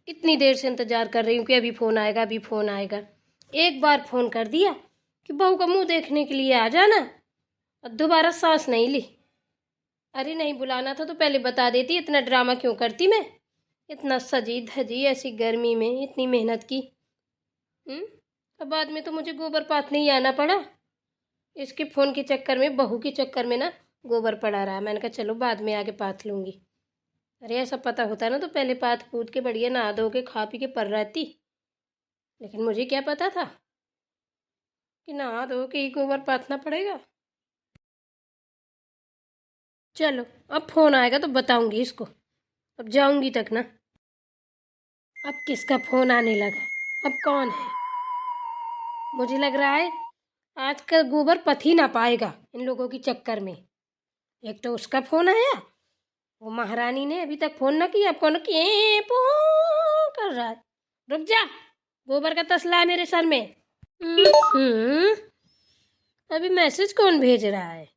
इतनी देर से इंतज़ार कर रही हूँ कि अभी फ़ोन आएगा, अभी फ़ोन आएगा। एक बार फ़ोन कर दिया कि बहू का मुंह देखने के लिए आ जाना, और दोबारा सांस नहीं ली। अरे नहीं बुलाना था तो पहले बता देती, इतना ड्रामा क्यों करती मैं? इतना सजी धजी ऐसी गर्मी में इतनी मेहनत की। अब बाद में तो मुझे गोबर पाथने ही आना पड़ा। इसके फ़ोन के चक्कर में, बहू के चक्कर में ना गोबर पड़ा रहा। मैंने कहा चलो बाद में आके पाथ लूँगी। अरे ऐसा पता होता ना तो पहले पाथ पूथ के बढ़िया नहा धो के खा पी के पर रहती। लेकिन मुझे क्या पता था कि नहा धो के ही गोबर पाथना पड़ेगा। चलो अब फ़ोन आएगा तो बताऊंगी इसको। अब जाऊंगी तक ना। अब किसका फ़ोन आने लगा? अब कौन है? मुझे लग रहा है आज का गोबर पथ ही ना पाएगा इन लोगों की चक्कर में। एक तो उसका फ़ोन आया, वो महारानी ने अभी तक फ़ोन ना किया, अब कौन किए पो कर रहा है। रुक जा, गोबर का तसला है मेरे सर में। अभी मैसेज कौन भेज रहा है?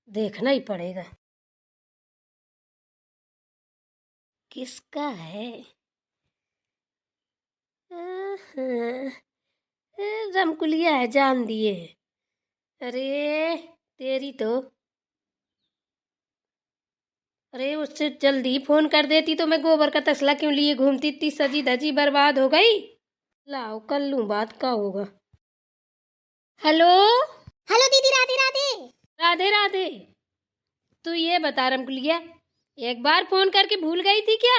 देखना ही पड़ेगा किसका है। रमकुलिया है, जान दिए। अरे तेरी तो, अरे उससे जल्दी फोन कर देती तो मैं गोबर का तसला क्यों लिए घूमती? इतनी सजी धजी बर्बाद हो गई। लाओ कर लूं बात, का होगा। हेलो हेलो दीदी, राधे राधे। राधे राधे। तू ये बता रमकुलिया, एक बार फोन करके भूल गई थी क्या?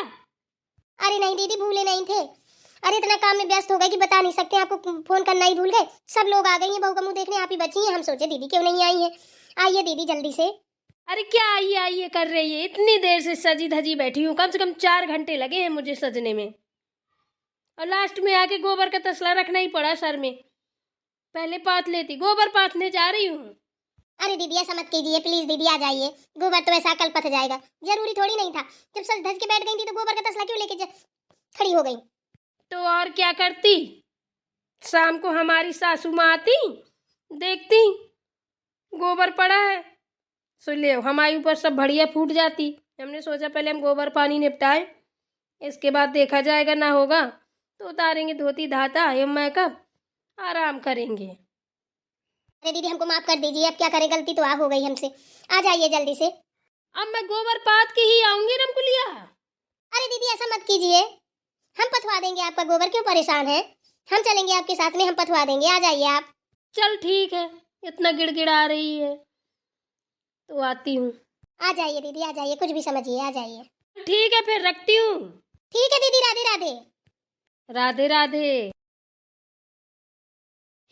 अरे नहीं दीदी, भूले नहीं थे। अरे इतना काम में व्यस्त हो गए कि बता नहीं सकते, आपको फोन करना ही भूल गए। सब लोग आ गए हैं बहू का मुंह देखने, आप ही बची हैं। हम सोचे दीदी क्यों नहीं आई है। आइए दीदी जल्दी से। अरे क्या आइए आइए कर रही है? इतनी देर से सजी धजी बैठी हूँ, कम से कम 4 घंटे लगे हैं मुझे सजने में, और लास्ट में आके गोबर का तसला रखना ही पड़ा सर में। पहले पाथ लेती, गोबर पाथने जा रही हूँ। अरे दीदी ऐसा मत कीजिए प्लीज, दीदी आ जाइए। गोबर तो ऐसा कल पथ जाएगा, जरूरी थोड़ी नहीं था। जब सज धज के बैठ गई थी तो गोबर का तसला क्यों लेके खड़ी हो गई? तो और क्या करती? शाम को हमारी सासू माँ आती, देखती गोबर पड़ा है, सो ले हमारे ऊपर सब बढ़िया फूट जाती। हमने सोचा पहले हम गोबर पानी निपटाएं, इसके बाद देखा जाएगा, ना होगा तो उतारेंगे धोती धाता एवं मैकअप, आराम करेंगे। अरे दीदी हमको माफ कर दीजिए, अब क्या करें, गलती तो हो गई हमसे। आ जाइए जल्दी से। अब मैं गोबर पात के ही आऊंगी रमकुलिया। अरे दीदी ऐसा मत कीजिए, हम पथवा देंगे आपका गोबर, क्यों परेशान है? हम चलेंगे आपके साथ में, हम पथवा देंगे, आ जाइए आप। चल ठीक है, इतना गिड़गिड़ा रही है तो आती हूँ। आ जाइए दीदी आ जाइए, कुछ भी समझिए, आ जाइए। ठीक है फिर रखती हूँ। ठीक है दीदी, राधे राधे। राधे राधे।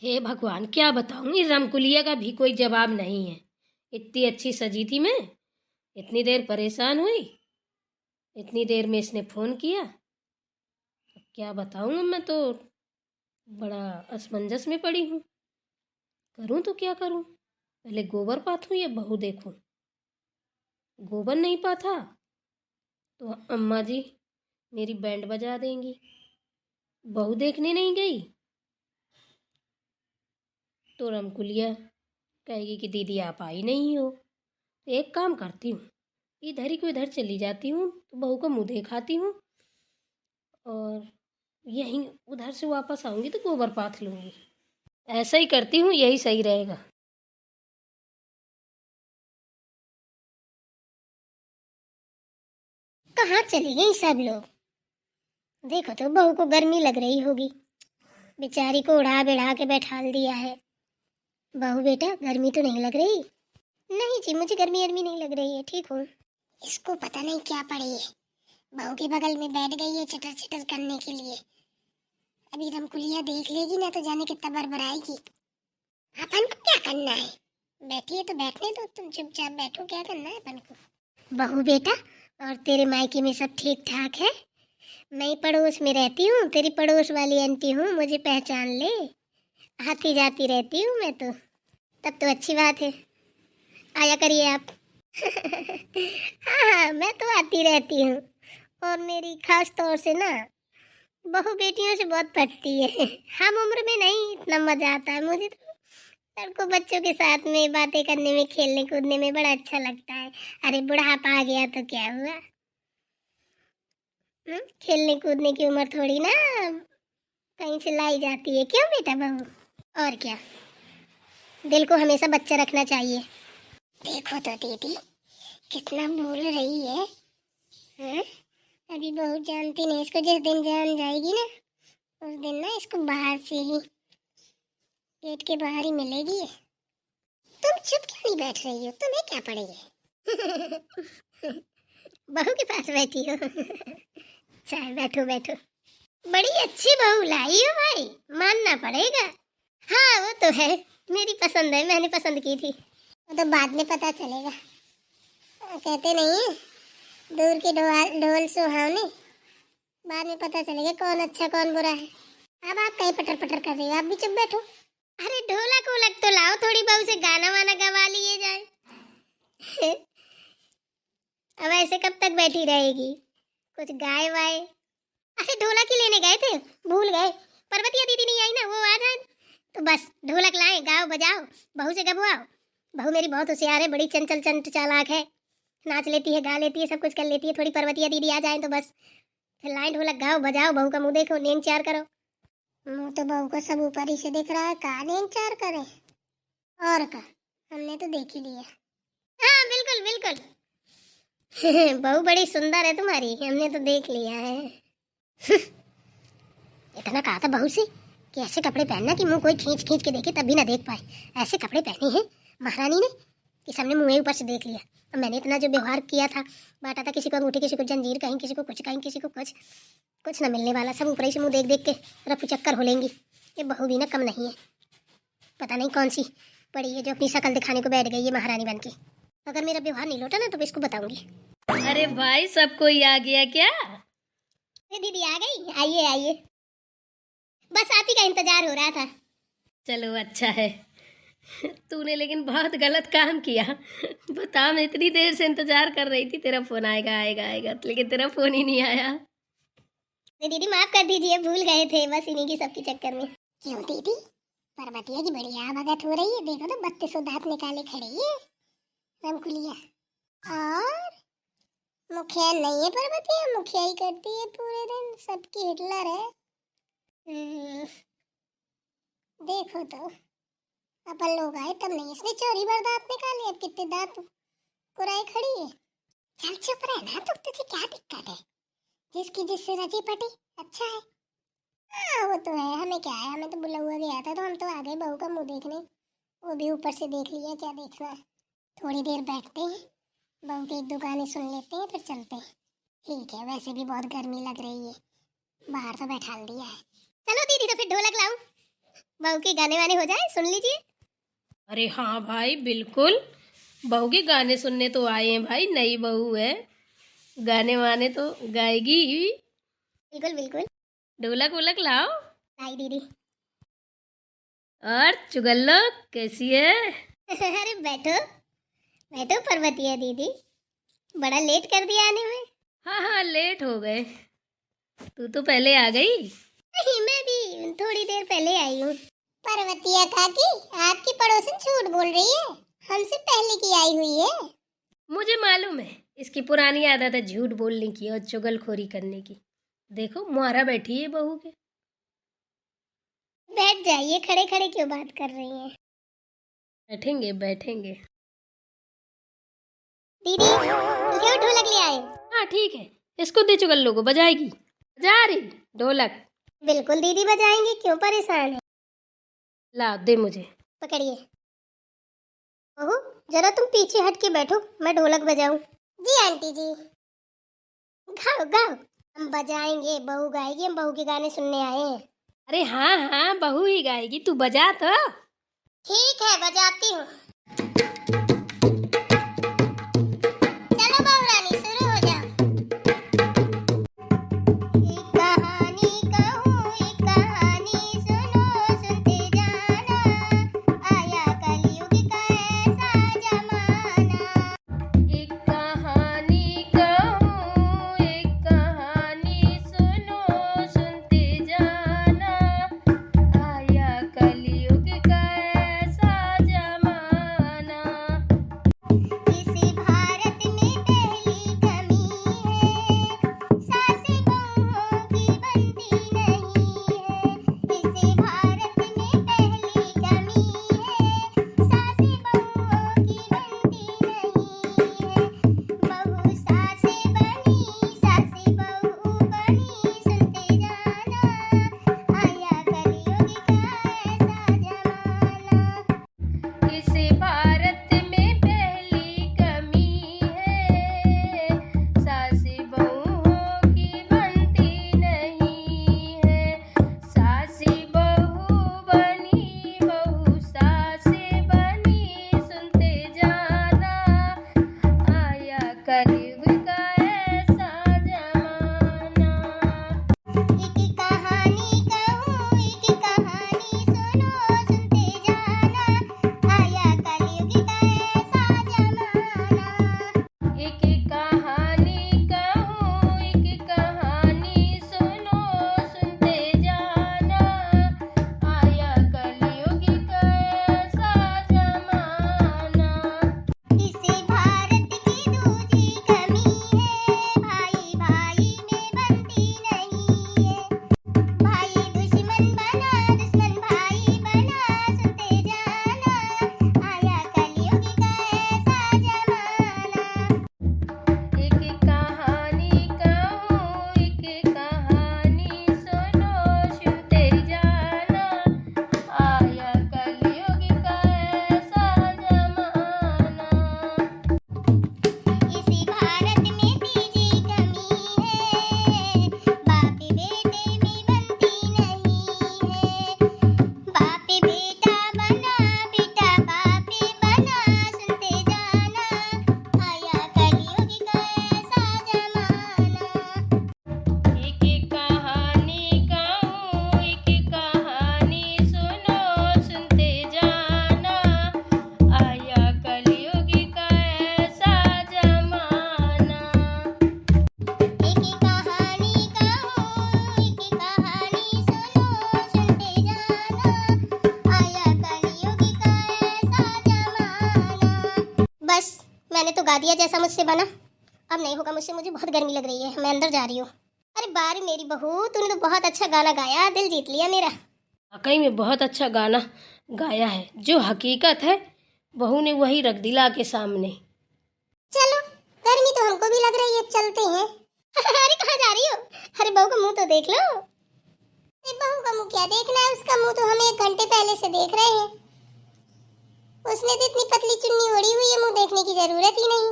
हे भगवान, क्या बताऊँ, इस रमकुलिया का भी कोई जवाब नहीं है। इतनी अच्छी सजी थी मैं, इतनी देर परेशान हुई, इतनी देर में इसने फ़ोन किया। अब क्या बताऊँ, मैं तो बड़ा असमंजस में पड़ी हूँ। करूँ तो क्या करूँ? पहले गोबर पाथूँ या बहू देखूँ? गोबर नहीं पाथा तो अम्मा जी मेरी बैंड बजा देंगी। बहू देखने नहीं गई तो रमकुलिया कहेगी कि दीदी आप आई नहीं हो। तो एक काम करती हूँ, इधर ही को इधर चली जाती हूँ तो बहू का मुँह दिखाती हूँ, और यहीं उधर से वापस आऊँगी तो गोबर पाथ लूँगी। ऐसा ही करती हूँ, यही सही रहेगा। कहाँ चली गई सब लोग? देखो तो बहू को गर्मी लग रही होगी, बेचारी को उड़ा बिढ़ा के बैठा दिया है। बहू बेटा गर्मी तो नहीं लग रही? नहीं जी मुझे गर्मी गर्मी नहीं लग रही है, ठीक हूँ। इसको पता नहीं क्या पड़ी है, बहू के बगल में बैठ गई है चिटर चिटर करने के लिए। अभी रमकुलिया देख लेगी ना तो जाने कितना बरबराएगी। अपन को क्या करना है, बैठिए तो बैठने दो, तुम चुपचाप बैठो, क्या करना है अपन को। बहू बेटा, और तेरे मायके में सब ठीक ठाक है? मैं पड़ोस में रहती हूँ, तेरी पड़ोस वाली आंटी हूँ, मुझे पहचान ले। आती जाती रहती हूँ मैं तो। तब तो अच्छी बात है, आया करिए आप। हाँ मैं तो आती रहती हूँ, और मेरी खास तौर से ना बहू बेटियों से बहुत पटती है। हम उम्र में नहीं, इतना मजा आता है मुझे तो लड़कों बच्चों के साथ में बातें करने में, खेलने कूदने में बड़ा अच्छा लगता है। अरे बुढ़ापा आ गया तो क्या हुआ, खेलने कूदने की उम्र थोड़ी ना कहीं से लाई जाती है, क्यों बेटा बहू? और क्या, दिल को हमेशा बच्चा रखना चाहिए। देखो तो दीदी कितना बोल रही है। हाँ? अभी बहू जानती नहीं, इसको जिस दिन जान जाएगी ना उस दिन ना इसको बाहर से ही, गेट के बाहर ही मिलेगी। तुम चुप क्यों नहीं बैठ रही हो, तुम्हें क्या पड़ी है? बहू के पास बैठी हो? चल बैठो बैठो। बड़ी अच्छी बहू लाई हो भाई, मानना पड़ेगा। हाँ वो तो है, मेरी पसंद है, मैंने पसंद की थी। वो तो बाद में पता चलेगा। कहते नहीं है दूर की ढोल सुहावनी, बाद में पता चलेगा कौन अच्छा कौन बुरा है। अब आप कहीं पटर पटर कर रही हो, आप भी चुप बैठो। अरे ढोलक वोलक तो लाओ, थोड़ी बहू से गाना वाना गवा लिए जाए। अब ऐसे कब तक बैठी रहेगी, कुछ गाय वाय। अरे ढोलक ही लेने गए थे, भूल गए। पर्वतिया दीदी नहीं आई ना, वो आ जाए तो बस ढोलक लाए, गाओ बजाओ, बहू से गबवाओ। बहू मेरी बहुत होशियार है, बड़ी चंचल चंट चालाक है, नाच लेती है, गा लेती है, सब कुछ कर लेती है। थोड़ी पर्वतिया दीदी आ जाए तो बस फिर लाए ढोलक, गाओ बजाओ, बहू का मुंह देखो, नेम चार करो। मुंह तो बहू को सब ऊपर ही से दिख रहा है, कहाँ नेम चार करे। और का हमने तो देख ही लिया। हाँ बिल्कुल बिल्कुल। बहू बड़ी सुंदर है तुम्हारी, हमने तो देख लिया है। इतना कहा था बहू से कि ऐसे कपड़े पहनना कि मुंह कोई खींच खींच के देखे तब भी ना देख पाए। ऐसे कपड़े पहने हैं महारानी ने कि सबने मुंह ऊपर से देख लिया। और मैंने इतना जो व्यवहार किया था, बांटा था, किसी को अंगूठी, किसी को जंजीर, कहीं किसी को कुछ, कहीं किसी को कुछ, कुछ ना मिलने वाला। सब ऊपर ही से मुंह देख देख के रफू चक्कर हो लेंगी। ये बहू भी ना कम नहीं है, पता नहीं कौन सी पड़ी है जो अपनी शक्ल दिखाने को बैठ गई है महारानी बन के। अगर मेरा व्यवहार नहीं लौटा ना तो इसको बताऊंगी। अरे भाई सब कोई आ गया क्या? दीदी आ गई, आइए आइए, बस आप ही का इंतजार हो रहा था। चलो अच्छा है। तूने लेकिन बहुत गलत काम किया। बता, मैं इतनी देर से इंतजार कर रही थी, तेरा फोन आएगा आएगा आएगा, लेकिन तेरा फोन ही नहीं आया। दीदी माफ कर दीजिए, भूल गए थे बस इन्हीं की सबके चक्कर में। क्यों दीदी, पर्वतिया की बढ़िया भगत हो रही है, देखो तो 32 दांत निकाले खड़ी है रमकुलिया। और मुखिया नहीं है पर्वतिया, मुखिया ही करती है पूरे दिन, सबकी हिटलर है। देखो तो अपन लोग आए तब नहीं इसने चोरी भर दांत निकाले, अब कितने दांत कुराई खड़ी है। चल चुप रहना, तो तुझे क्या दिक्कत है, जिसकी जिससे रजी पटी अच्छा है। हाँ वो तो है, हमें क्या है, हमें तो बुला हुआ गया था तो हम तो आ गए बहू का मुंह देखने, वो भी ऊपर से देख लिया, क्या देखना है। थोड़ी देर बैठते हैं, बहू की एक दो गाने सुन लेते हैं, फिर चलते हैं। ठीक है, वैसे भी बहुत गर्मी लग रही है, बाहर तो बैठा दिया है। चलो दीदी तो फिर ढोलक लाऊं, बहू के गाने वाने हो जाए, सुन लीजिए। अरे हाँ भाई बिल्कुल, बहू के गाने सुनने तो आए हैं भाई, नई बहू है, गाने वाने तो गाएगी। बिल्कुल बिल्कुल, ढोलक वोलक लाओ। लाई दीदी। और चुगल्लो कैसी है? अरे बैठो बैठो पर्वतिया दीदी, बड़ा लेट कर दिया आने में। हाँ हाँ लेट हो गए, तू तो पहले आ गई। नहीं मैं भी थोड़ी देर पहले आई हूँ। पर्वतिया काकी, आपकी पड़ोसन झूठ बोल रही है, हमसे पहले की आई हुई है। मुझे मालूम है, इसकी पुरानी आदत है झूठ बोलने की और चुगलखोरी करने की। देखो मुहारा बैठी है बहू के। बैठ जाइए, खड़े खड़े क्यों बात कर रही हैं? बैठेंगे बैठेंगे। दीदी क्यों ढोलक ले आए? हाँ ठीक है, इसको दे चुगल्लो को, बजाएगी, बजा रही ढोलक। बिल्कुल दीदी बजाएंगे, क्यों परेशान है। ला दे मुझे। पकड़िए। बहू जरा तुम पीछे हट के बैठो, मैं ढोलक बजाऊं। जी आंटी जी। गाओ गाओ, हम बजाएंगे, बहू गाएगी, हम बहू के गाने सुनने आए हैं। अरे हाँ हाँ बहू ही गाएगी, तू बजा तो। ठीक है बजाती हूँ। चलो बहू रानी शुरू हो जाओ। एक कहानी कहूँ, एक कहानी सुनो सुनते जाना, आया कलयुग का ऐसा जमाना। एक कहानी कहूँ, एक कहानी सुनो सुनते जाना, आया कलयुग का ऐसा जमाना। गा दिया जैसा मुझसे बना। अब नहीं होगा मुझसे, मुझे बहुत गर्मी लग रही है, मैं अंदर जा रही हूँ। अरे बारी मेरी बहू, तूने तो बहुत अच्छा गाना गाया, दिल जीत लिया मेरा। वाकई में बहुत अच्छा गाना गाया है, जो हकीकत है बहू ने वही रख दिला के सामने। चलो, गर्मी तो हमको भी लग रही है, चलते हैं। अरे कहाँ जा रही हो? अरे बहू का मुंह तो देख लो। अरे बहू का मुंह क्या देखना है, उसका मुंह तो हम 1 घंटे पहले से देख रहे हैं। उसने तो इतनी पतली चुन्नी ओढ़ी हुई है, मुंह देखने की जरूरत ही नहीं।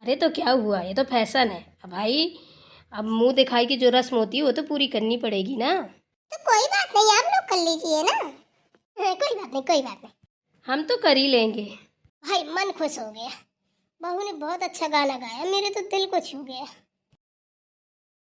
अरे तो क्या हुआ, ये तो फैशन है। अब भाई, अब मुंह दिखाई की जो रस्म होती है वो तो पूरी करनी पड़ेगी ना। तो कोई बात नहीं, आप लोग कर लीजिए ना। कोई बात नहीं, कोई बात नहीं। हम तो कर ही लेंगे। भाई मन खुश हो गया, बहू ने बहुत अच्छा गाना गाया, मेरे तो दिल को छू गया।